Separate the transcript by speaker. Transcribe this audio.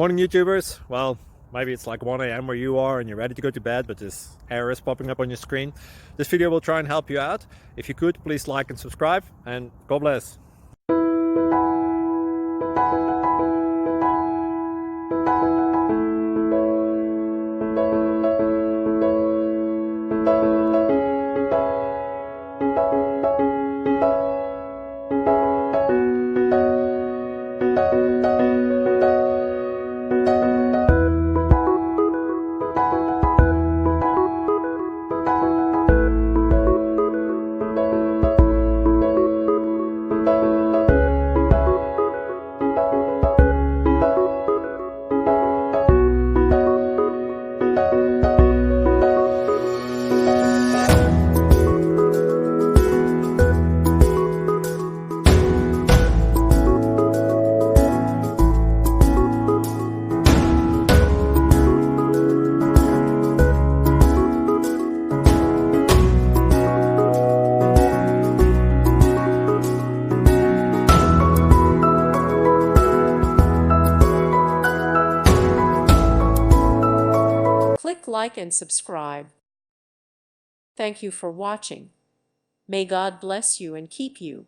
Speaker 1: Morning YouTubers. Well, maybe it's like 1 a.m. where you are and you're ready to go to bed, but this error is popping up on your screen. This video will try and help you out. If you could, please like and subscribe, and God bless.
Speaker 2: Click like and subscribe. Thank you for watching. May God bless you and keep you.